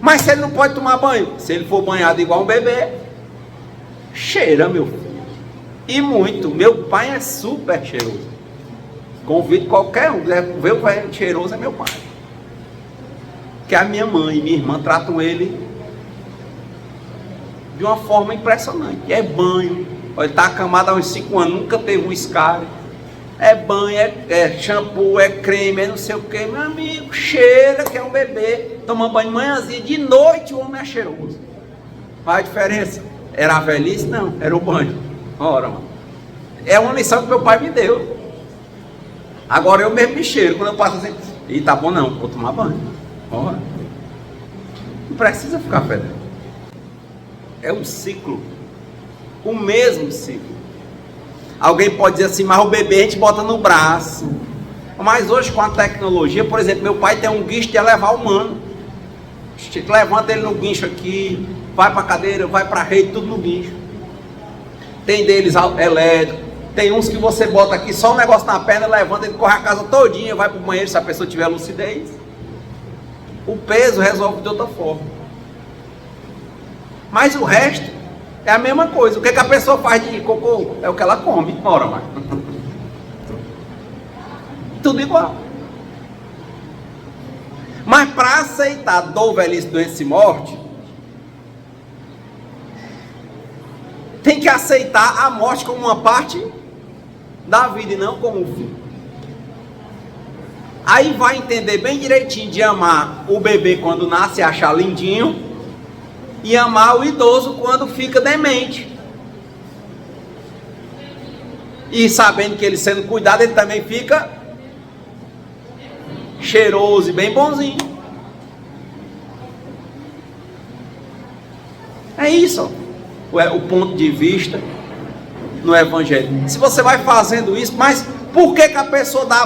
Mas se ele não pode tomar banho, se ele for banhado igual um bebê, cheira, meu filho. E muito. Meu pai é super cheiroso. Convido qualquer um, ver o velho cheiroso é meu pai. Que a minha mãe e minha irmã tratam ele de uma forma impressionante. É banho. Ele está acamado há uns 5 anos, nunca teve um escário. É banho, é shampoo, é creme, é não sei o que. Meu amigo, cheira que é um bebê. Toma banho de manhãzinha, de noite o homem é cheiroso. Qual a diferença? Era a velhice? Não, era o banho. Ora, mano. É uma lição que meu pai me deu. Agora eu mesmo me cheiro, quando eu passo assim, e tá bom não, vou tomar banho. Ora. Não precisa ficar fedendo. É um ciclo. O mesmo ciclo. Alguém pode dizer assim, mas o bebê a gente bota no braço. Mas hoje com a tecnologia, por exemplo, meu pai tem um guincho de elevar humano. Levanta ele no guincho aqui, vai para a cadeira, vai para a rede, tudo no guincho. Tem deles elétrico, tem uns que você bota aqui só um negócio na perna, levanta, ele corre a casa todinha, vai para o banheiro se a pessoa tiver lucidez. O peso resolve de outra forma. Mas o resto é a mesma coisa. O que a pessoa faz de cocô é o que ela come. Ora, mas tudo igual. Mas para aceitar dor, velhice, doença e morte, tem que aceitar a morte como uma parte da vida e não como um fim. Aí vai entender bem direitinho de amar o bebê quando nasce e achar lindinho, e amar o idoso quando fica demente. E sabendo que ele sendo cuidado, ele também fica cheiroso e bem bonzinho. É isso, ó, o ponto de vista no Evangelho. Se você vai fazendo isso, mas por que a pessoa dá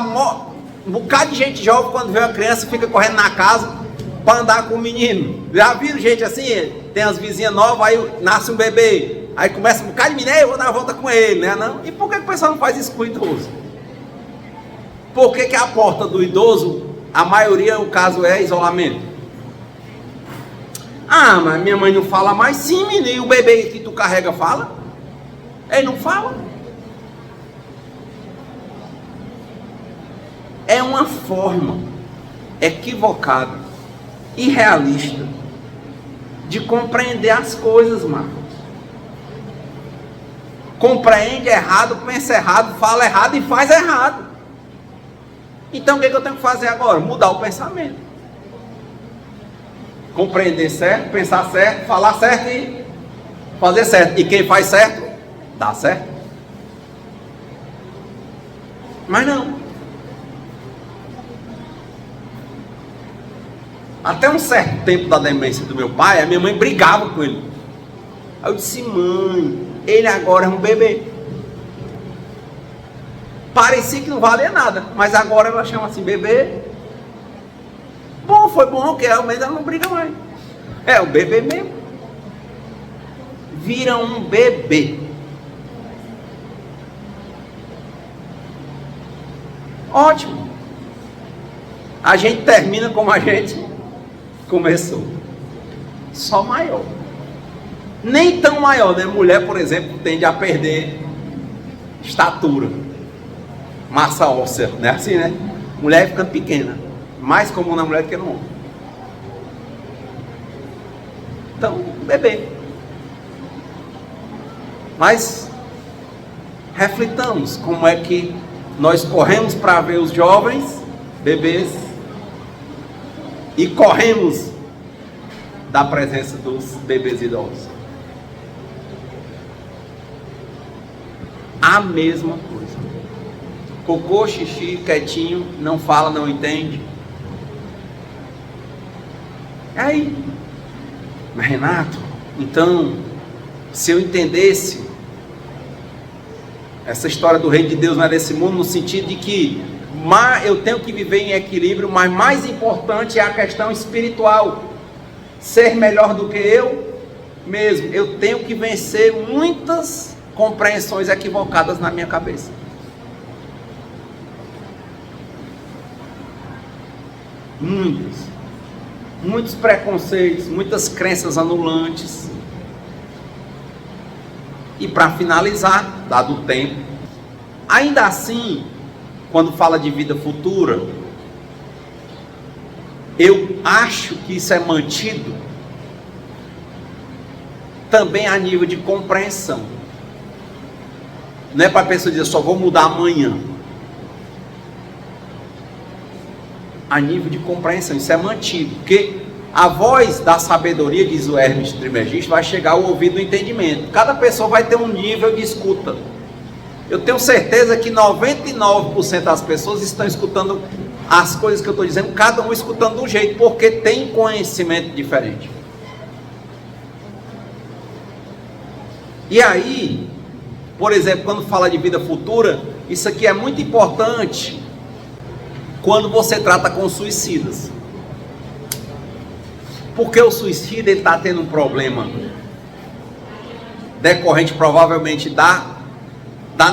um bocado de gente jovem quando vê uma criança fica correndo na casa para andar com o menino? Já viram gente assim? Tem as vizinhas novas, aí nasce um bebê, aí começa um bocado de menino, eu vou dar uma volta com ele, né? Não? E por que o pessoal não faz isso com o idoso? Por que a porta do idoso, a maioria o caso é isolamento? Ah, mas minha mãe não fala mais. Sim, menino, e o bebê que tu carrega fala? Ele não fala. É uma forma equivocada, irrealista de compreender as coisas, Marcos. Compreende errado, pensa errado, fala errado e faz errado. Então o que eu tenho que fazer agora? Mudar o pensamento. Compreender certo, pensar certo, falar certo e fazer certo. E quem faz certo, dá certo. Mas não. Até um certo tempo da demência do meu pai, a minha mãe brigava com ele. Aí eu disse, mãe, ele agora é um bebê. Parecia que não valia nada, mas agora ela chama assim, bebê. Bom, foi bom, que ao menos ela não briga mais. É o bebê mesmo. Vira um bebê. Ótimo. A gente termina como a gente começou. Só maior. Nem tão maior, né? Mulher, por exemplo, tende a perder estatura, massa óssea, não é assim, né? Mulher ficando pequena. Mais comum na mulher do que no homem. Então, bebê. Mas reflitamos como é que nós corremos para ver os jovens, bebês, e corremos da presença dos bebês idosos. A mesma coisa. Cocô, xixi, quietinho, não fala, não entende. Aí, mas Renato, então, se eu entendesse essa história do reino de Deus não é desse mundo, no sentido de que mas eu tenho que viver em equilíbrio, mas mais importante é a questão espiritual. Ser melhor do que eu mesmo. Eu tenho que vencer muitas compreensões equivocadas na minha cabeça. Muitos preconceitos, muitas crenças anulantes. E para finalizar, dado o tempo, ainda assim, quando fala de vida futura, eu acho que isso é mantido também a nível de compreensão. Não é para a pessoa dizer, só vou mudar amanhã. A nível de compreensão, isso é mantido, porque a voz da sabedoria, diz o Hermes Trismegisto, vai chegar ao ouvido do entendimento. Cada pessoa vai ter um nível de escuta. Eu tenho certeza que 99% das pessoas estão escutando as coisas que eu estou dizendo, cada um escutando de um jeito, porque tem conhecimento diferente. E aí, por exemplo, quando fala de vida futura, isso aqui é muito importante quando você trata com suicidas. Porque o suicida está tendo um problema decorrente provavelmente da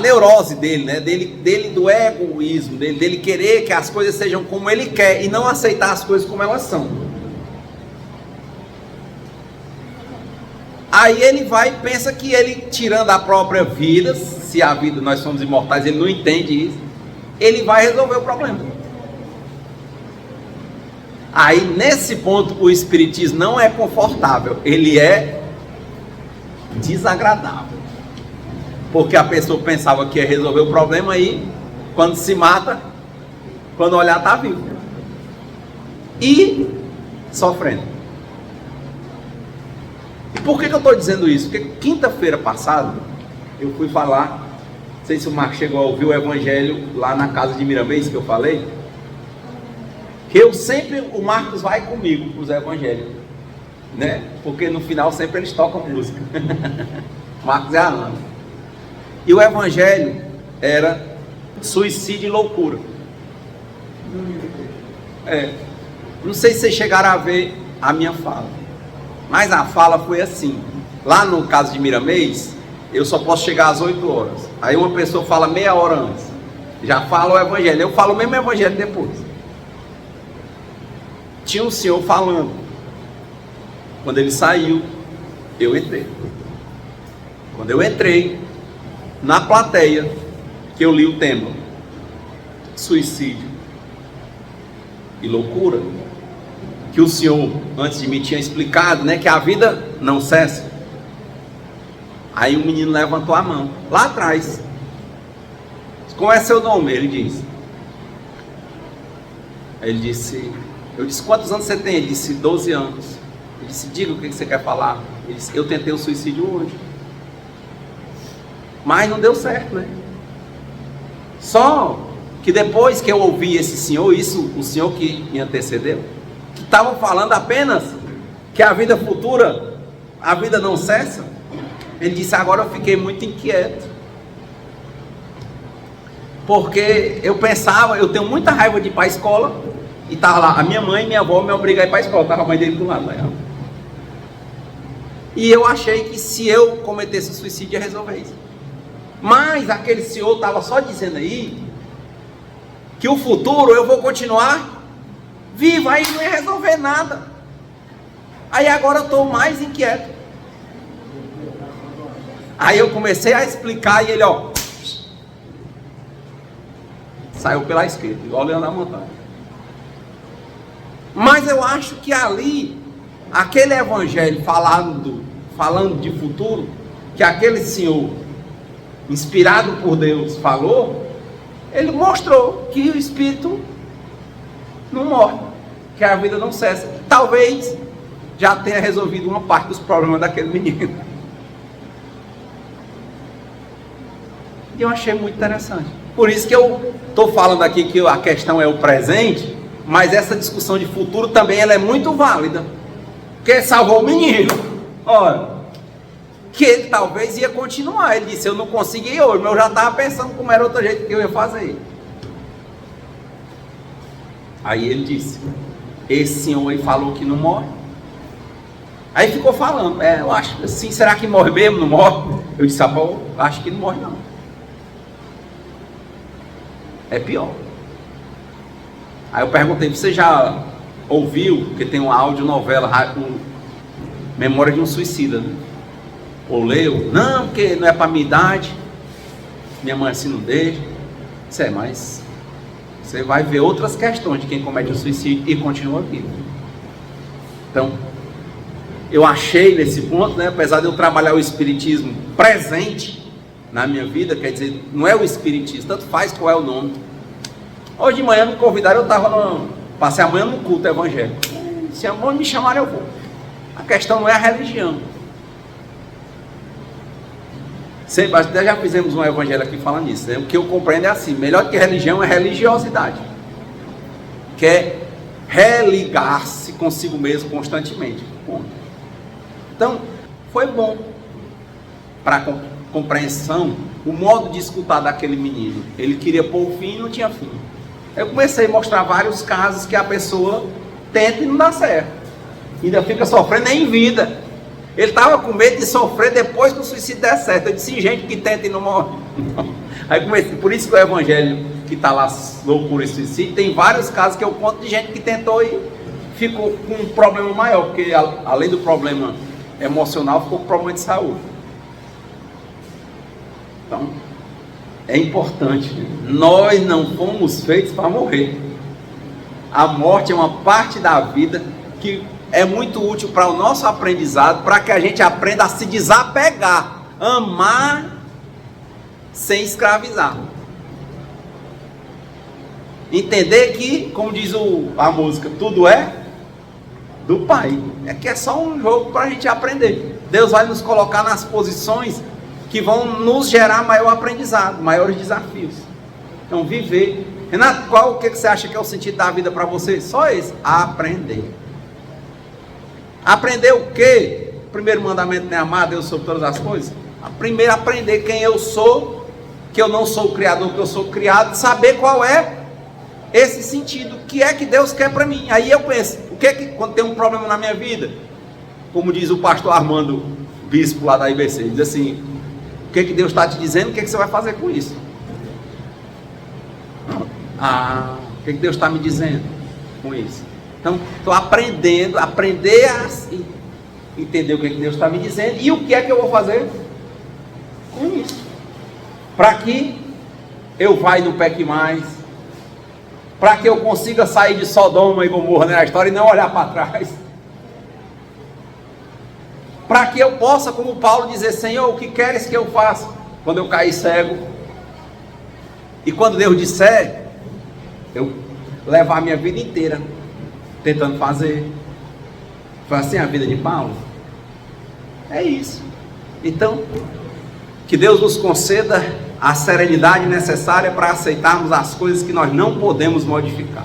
neurose dele, né? dele do egoísmo, dele querer que as coisas sejam como ele quer e não aceitar as coisas como elas são. Aí ele vai e pensa que ele, tirando a própria vida, se a vida, nós somos imortais, ele não entende isso, ele vai resolver o problema. Aí nesse ponto o espiritismo não é confortável, ele é desagradável. Porque a pessoa pensava que ia resolver o problema aí, quando se mata, quando olhar está vivo. E sofrendo. E por que eu estou dizendo isso? Porque quinta-feira passada, eu fui falar, não sei se o Marcos chegou a ouvir o evangelho lá na casa de Miramês que eu falei, que eu sempre, o Marcos vai comigo para os evangelhos, né? Porque no final sempre eles tocam música. Marcos é a Ana. E o evangelho era suicídio e loucura. Não sei se vocês chegaram a ver a minha fala, mas a fala foi assim. Lá no caso de Miramês, eu só posso chegar às 8 horas. Aí uma pessoa fala meia hora antes, já fala o evangelho, eu falo o mesmo evangelho depois. Tinha um senhor falando. Quando ele saiu, eu entrei. Quando eu entrei, na plateia, que eu li o tema suicídio e loucura, que o senhor antes de mim tinha explicado, né, que a vida não cessa. Aí o menino levantou a mão lá atrás. Qual é seu nome? Ele disse. Aí ele disse, eu disse, quantos anos você tem? Ele disse, 12 anos. Ele disse, diga o que você quer falar. Ele disse, eu tentei o suicídio hoje, mas não deu certo, né? Só que depois que eu ouvi esse senhor, isso, o senhor que me antecedeu, que estavam falando apenas que a vida futura, a vida não cessa, ele disse, agora eu fiquei muito inquieto, porque eu pensava, eu tenho muita raiva de ir para a escola, e estava lá, a minha mãe e minha avó me obrigaram a ir para a escola, estava a mãe dele do lado, né? E eu achei que se eu cometesse suicídio ia resolver isso. Mas aquele senhor estava só dizendo aí que o futuro eu vou continuar vivo, aí não ia resolver nada. Aí agora eu estou mais inquieto. Aí eu comecei a explicar e ele, ó, saiu pela esquerda, igual olhando a montanha. Mas eu acho que ali, aquele evangelho falando de futuro, que aquele senhor inspirado por Deus falou, ele mostrou que o espírito não morre, que a vida não cessa. Talvez já tenha resolvido uma parte dos problemas daquele menino. E eu achei muito interessante. Por isso que eu estou falando aqui que a questão é o presente, mas essa discussão de futuro também ela é muito válida. Porque salvou o menino. Olha, que ele talvez ia continuar. Ele disse, eu não consegui hoje, mas eu já estava pensando como era outro jeito que eu ia fazer. Aí ele disse, esse senhor aí falou que não morre. Aí ficou falando, eu acho assim, será que morre mesmo? Não morre? Eu disse, eu acho que não morre não. É pior. Aí eu perguntei, você já ouviu, porque tem uma audionovela, Memória de um Suicida, né? Ou leu? Não, porque não é para minha idade, minha mãe assim não deixa. Mas você vai ver outras questões de quem comete o suicídio e continua vivo. Então, eu achei nesse ponto, né, apesar de eu trabalhar o espiritismo presente na minha vida, quer dizer, não é o espiritismo, tanto faz qual é o nome. Hoje de manhã me convidaram, passei a manhã no culto evangélico. Se me chamarem, eu vou. A questão não é a religião. Até já fizemos um evangelho aqui falando nisso, né? O que eu compreendo é assim, melhor que religião é religiosidade, que é religar-se consigo mesmo constantemente. Então, foi bom para a compreensão o modo de escutar daquele menino. Ele queria pôr o fim e não tinha fim. Eu comecei a mostrar vários casos que a pessoa tenta e não dá certo, ainda fica sofrendo em vida. Ele estava com medo de sofrer depois que o suicídio der certo. Eu disse, gente que tenta e não morre. Aí comecei, por isso que o evangelho que está lá, loucura e suicídio, tem vários casos que eu conto de gente que tentou e ficou com um problema maior, porque além do problema emocional, ficou com problema de saúde. Então, é importante, nós não fomos feitos para morrer. A morte é uma parte da vida que é muito útil para o nosso aprendizado, para que a gente aprenda a se desapegar, amar sem escravizar. Entender que, como diz a música, tudo é do Pai. É que é só um jogo para a gente aprender. Deus vai nos colocar nas posições que vão nos gerar maior aprendizado, maiores desafios. Então, viver. Renato, o que você acha que é o sentido da vida para você? Só esse, aprender. Aprender o quê? O primeiro mandamento não é amar Deus sobre todas as coisas? Primeiro aprender quem eu sou, que eu não sou o criador, que eu sou criado, saber qual é esse sentido, o que é que Deus quer para mim. Aí eu penso, quando tem um problema na minha vida, como diz o pastor Armando, bispo lá da IBC, diz assim, o que Deus está te dizendo, o que você vai fazer com isso? O que Deus está me dizendo com isso? Então, estou aprender a entender o que Deus está me dizendo e o que é que eu vou fazer com isso. Para que eu vá e não peque mais, para que eu consiga sair de Sodoma e Gomorra na história e não olhar para trás, para que eu possa, como Paulo, dizer, Senhor, o que queres que eu faça quando eu cair cego? E quando Deus disser, eu levar a minha vida inteira tentando fazer. Foi assim a vida de Paulo? É isso. Então, que Deus nos conceda a serenidade necessária para aceitarmos as coisas que nós não podemos modificar.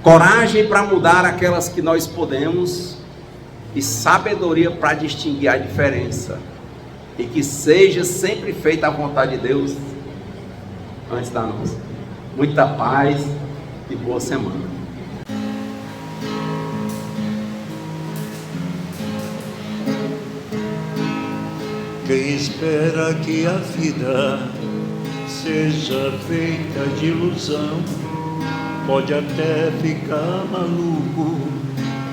Coragem para mudar aquelas que nós podemos e sabedoria para distinguir a diferença. E que seja sempre feita a vontade de Deus antes da nossa. Muita paz e boa semana. Quem espera que a vida seja feita de ilusão, pode até ficar maluco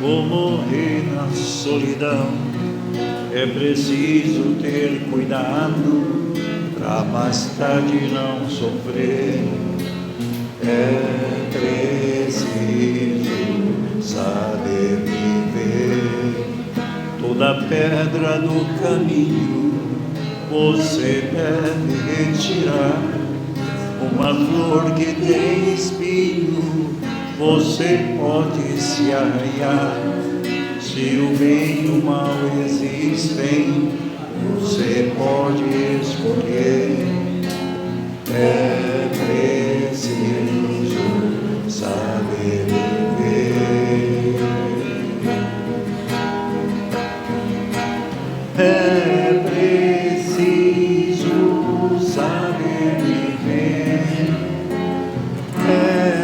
ou morrer na solidão. É preciso ter cuidado pra mais tarde não sofrer. É preciso saber viver. Toda pedra no caminho você deve retirar. Uma flor que tem espinho você pode se arranhar. Se o bem e o mal existem, você pode escolher. É preciso saber viver. É preciso saber viver. É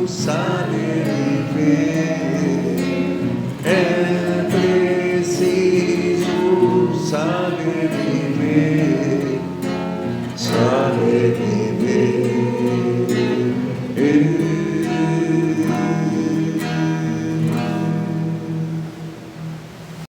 saber viver. É preciso saber viver, saber viver.